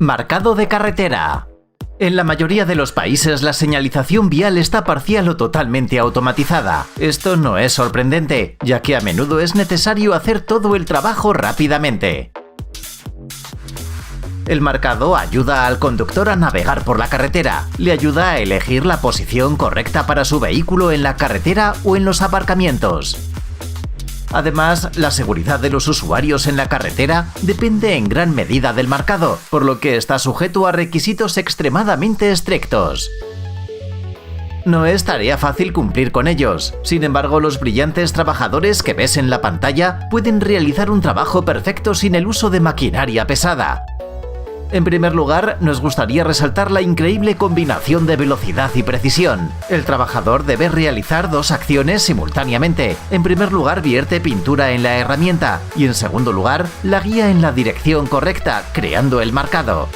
Marcado de carretera. En la mayoría de los países la señalización vial está parcial o totalmente automatizada. Esto no es sorprendente, ya que a menudo es necesario hacer todo el trabajo rápidamente. El marcado ayuda al conductor a navegar por la carretera, le ayuda a elegir la posición correcta para su vehículo en la carretera o en los aparcamientos. Además, la seguridad de los usuarios en la carretera depende en gran medida del marcado, por lo que está sujeto a requisitos extremadamente estrictos. No es tarea fácil cumplir con ellos. Sin embargo, los brillantes trabajadores que ves en la pantalla pueden realizar un trabajo perfecto sin el uso de maquinaria pesada. En primer lugar, nos gustaría resaltar la increíble combinación de velocidad y precisión. El trabajador debe realizar dos acciones simultáneamente. En primer lugar, vierte pintura en la herramienta y en segundo lugar, la guía en la dirección correcta, creando el marcado.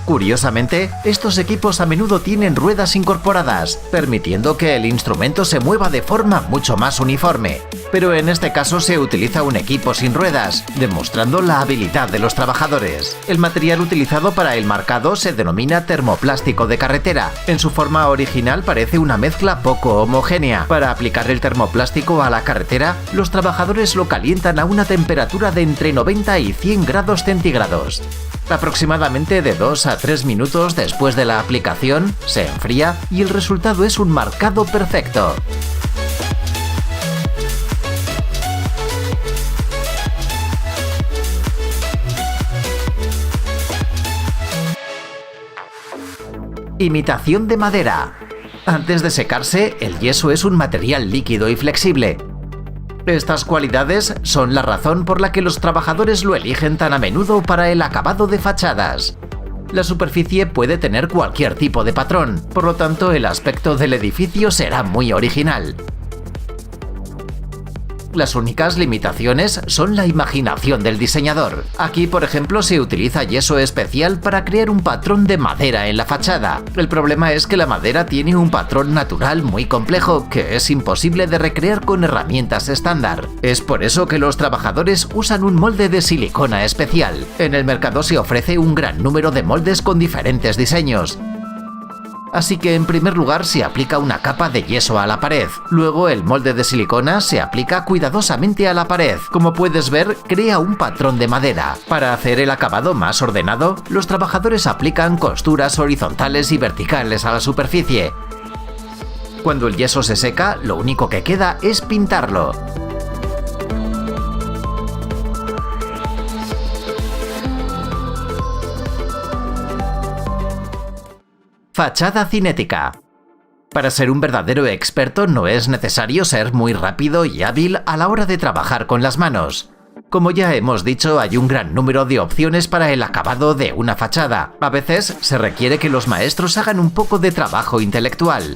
Curiosamente, estos equipos a menudo tienen ruedas incorporadas, permitiendo que el instrumento se mueva de forma mucho más uniforme. Pero en este caso se utiliza un equipo sin ruedas, demostrando la habilidad de los trabajadores. El material utilizado para el marcado se denomina termoplástico de carretera. En su forma original parece una mezcla poco homogénea. Para aplicar el termoplástico a la carretera, los trabajadores lo calientan a una temperatura de entre 90 y 100 grados centígrados. Aproximadamente de 2 a 3 minutos después de la aplicación, se enfría y el resultado es un marcado perfecto. Imitación de madera. Antes de secarse, el yeso es un material líquido y flexible. Estas cualidades son la razón por la que los trabajadores lo eligen tan a menudo para el acabado de fachadas. La superficie puede tener cualquier tipo de patrón, por lo tanto el aspecto del edificio será muy original. Las únicas limitaciones son la imaginación del diseñador. Aquí, por ejemplo, se utiliza yeso especial para crear un patrón de madera en la fachada. El problema es que la madera tiene un patrón natural muy complejo que es imposible de recrear con herramientas estándar. Es por eso que los trabajadores usan un molde de silicona especial. En el mercado se ofrece un gran número de moldes con diferentes diseños. Así que en primer lugar se aplica una capa de yeso a la pared. Luego el molde de silicona se aplica cuidadosamente a la pared. Como puedes ver, crea un patrón de madera. Para hacer el acabado más ordenado, los trabajadores aplican costuras horizontales y verticales a la superficie. Cuando el yeso se seca, lo único que queda es pintarlo. Fachada cinética. Para ser un verdadero experto no es necesario ser muy rápido y hábil a la hora de trabajar con las manos. Como ya hemos dicho, hay un gran número de opciones para el acabado de una fachada. A veces se requiere que los maestros hagan un poco de trabajo intelectual.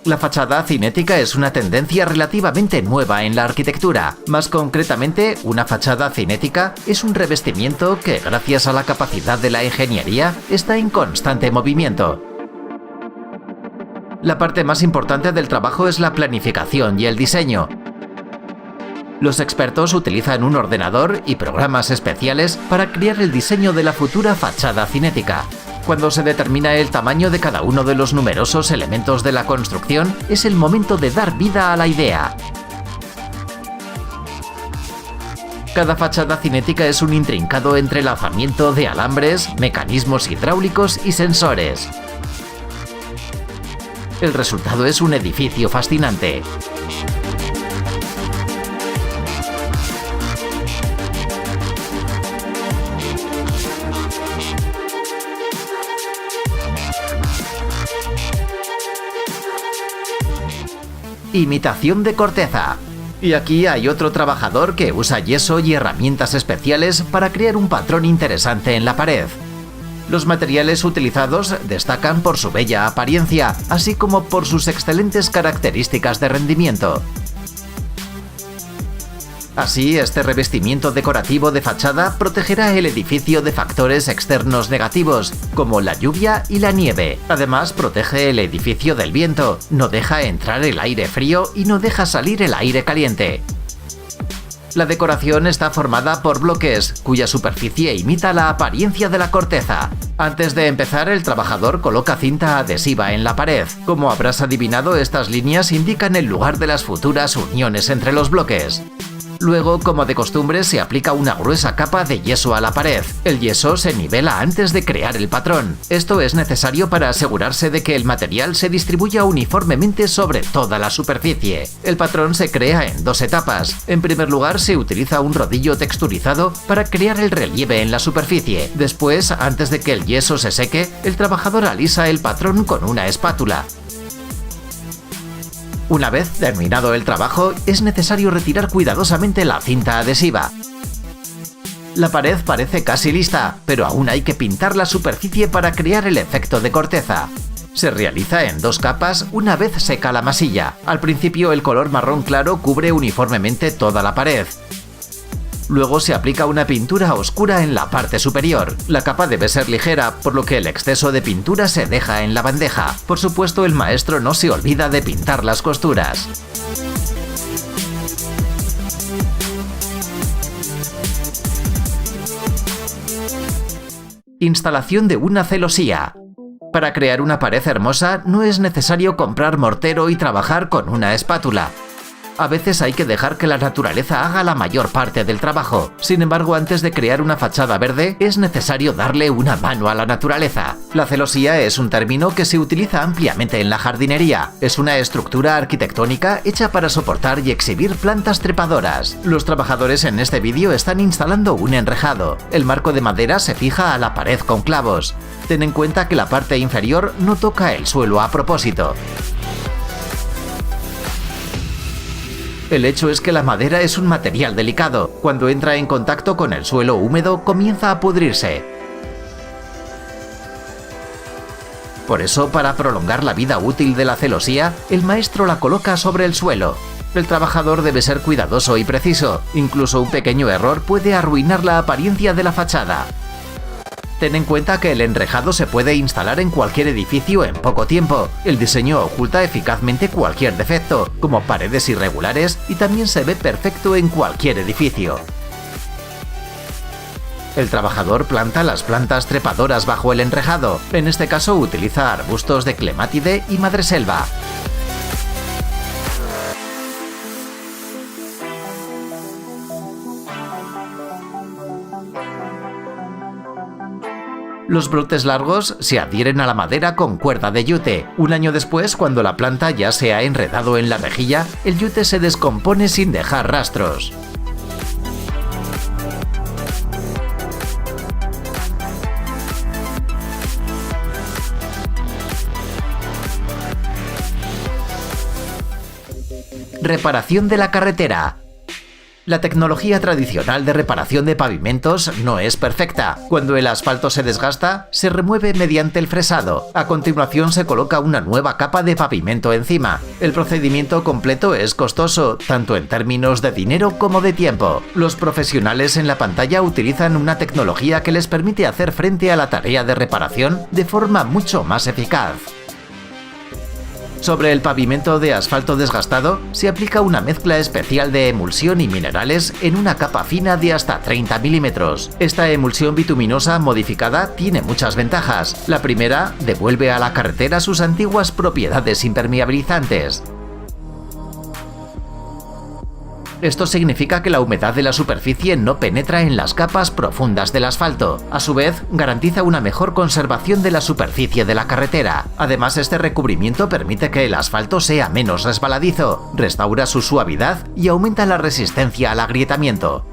La fachada cinética es una tendencia relativamente nueva en la arquitectura. Más concretamente, una fachada cinética es un revestimiento que, gracias a la capacidad de la ingeniería, está en constante movimiento. La parte más importante del trabajo es la planificación y el diseño. Los expertos utilizan un ordenador y programas especiales para crear el diseño de la futura fachada cinética. Cuando se determina el tamaño de cada uno de los numerosos elementos de la construcción, es el momento de dar vida a la idea. Cada fachada cinética es un intrincado entrelazamiento de alambres, mecanismos hidráulicos y sensores. El resultado es un edificio fascinante. Imitación de corteza. Y aquí hay otro trabajador que usa yeso y herramientas especiales para crear un patrón interesante en la pared. Los materiales utilizados destacan por su bella apariencia, así como por sus excelentes características de rendimiento. Así, este revestimiento decorativo de fachada protegerá el edificio de factores externos negativos, como la lluvia y la nieve. Además, protege el edificio del viento, no deja entrar el aire frío y no deja salir el aire caliente. La decoración está formada por bloques, cuya superficie imita la apariencia de la corteza. Antes de empezar, el trabajador coloca cinta adhesiva en la pared. Como habrás adivinado, estas líneas indican el lugar de las futuras uniones entre los bloques. Luego, como de costumbre, se aplica una gruesa capa de yeso a la pared. El yeso se nivela antes de crear el patrón. Esto es necesario para asegurarse de que el material se distribuya uniformemente sobre toda la superficie. El patrón se crea en 2 etapas. En primer lugar, se utiliza un rodillo texturizado para crear el relieve en la superficie. Después, antes de que el yeso se seque, el trabajador alisa el patrón con una espátula. Una vez terminado el trabajo, es necesario retirar cuidadosamente la cinta adhesiva. La pared parece casi lista, pero aún hay que pintar la superficie para crear el efecto de corteza. Se realiza en 2 capas una vez seca la masilla. Al principio, el color marrón claro cubre uniformemente toda la pared. Luego se aplica una pintura oscura en la parte superior. La capa debe ser ligera, por lo que el exceso de pintura se deja en la bandeja. Por supuesto, el maestro no se olvida de pintar las costuras. Instalación de una celosía. Para crear una pared hermosa no es necesario comprar mortero y trabajar con una espátula. A veces hay que dejar que la naturaleza haga la mayor parte del trabajo. Sin embargo, antes de crear una fachada verde, es necesario darle una mano a la naturaleza. La celosía es un término que se utiliza ampliamente en la jardinería. Es una estructura arquitectónica hecha para soportar y exhibir plantas trepadoras. Los trabajadores en este vídeo están instalando un enrejado. El marco de madera se fija a la pared con clavos. Ten en cuenta que la parte inferior no toca el suelo a propósito. El hecho es que la madera es un material delicado. Cuando entra en contacto con el suelo húmedo, comienza a pudrirse. Por eso, para prolongar la vida útil de la celosía, el maestro la coloca sobre el suelo. El trabajador debe ser cuidadoso y preciso. Incluso un pequeño error puede arruinar la apariencia de la fachada. Ten en cuenta que el enrejado se puede instalar en cualquier edificio en poco tiempo. El diseño oculta eficazmente cualquier defecto, como paredes irregulares, y también se ve perfecto en cualquier edificio. El trabajador planta las plantas trepadoras bajo el enrejado. En este caso utiliza arbustos de clemátide y madreselva. Los brotes largos se adhieren a la madera con cuerda de yute. Un año después, cuando la planta ya se ha enredado en la rejilla, el yute se descompone sin dejar rastros. Reparación de la carretera. La tecnología tradicional de reparación de pavimentos no es perfecta. Cuando el asfalto se desgasta, se remueve mediante el fresado. A continuación se coloca una nueva capa de pavimento encima. El procedimiento completo es costoso, tanto en términos de dinero como de tiempo. Los profesionales en la pantalla utilizan una tecnología que les permite hacer frente a la tarea de reparación de forma mucho más eficaz. Sobre el pavimento de asfalto desgastado se aplica una mezcla especial de emulsión y minerales en una capa fina de hasta 30 milímetros. Esta emulsión bituminosa modificada tiene muchas ventajas. La primera, devuelve a la carretera sus antiguas propiedades impermeabilizantes. Esto significa que la humedad de la superficie no penetra en las capas profundas del asfalto. A su vez, garantiza una mejor conservación de la superficie de la carretera. Además, este recubrimiento permite que el asfalto sea menos resbaladizo, restaura su suavidad y aumenta la resistencia al agrietamiento.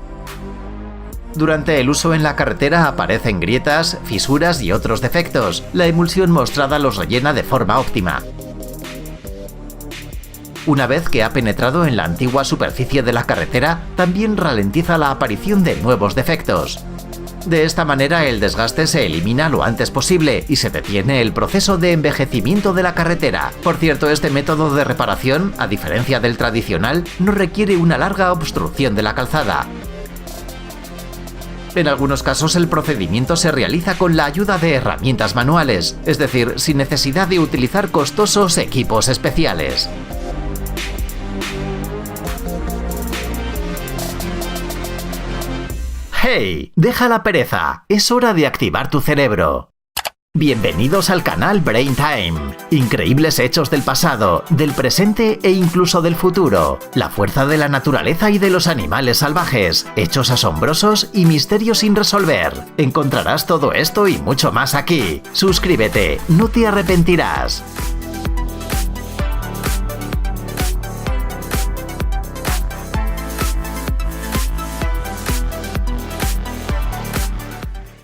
Durante el uso en la carretera aparecen grietas, fisuras y otros defectos. La emulsión mostrada los rellena de forma óptima. Una vez que ha penetrado en la antigua superficie de la carretera, también ralentiza la aparición de nuevos defectos. De esta manera, el desgaste se elimina lo antes posible y se detiene el proceso de envejecimiento de la carretera. Por cierto, este método de reparación, a diferencia del tradicional, no requiere una larga obstrucción de la calzada. En algunos casos, el procedimiento se realiza con la ayuda de herramientas manuales, es decir, sin necesidad de utilizar costosos equipos especiales. ¡Hey! ¡Deja la pereza! Es hora de activar tu cerebro. Bienvenidos al canal Brain Time. Increíbles hechos del pasado, del presente e incluso del futuro. La fuerza de la naturaleza y de los animales salvajes. Hechos asombrosos y misterios sin resolver. Encontrarás todo esto y mucho más aquí. Suscríbete, no te arrepentirás.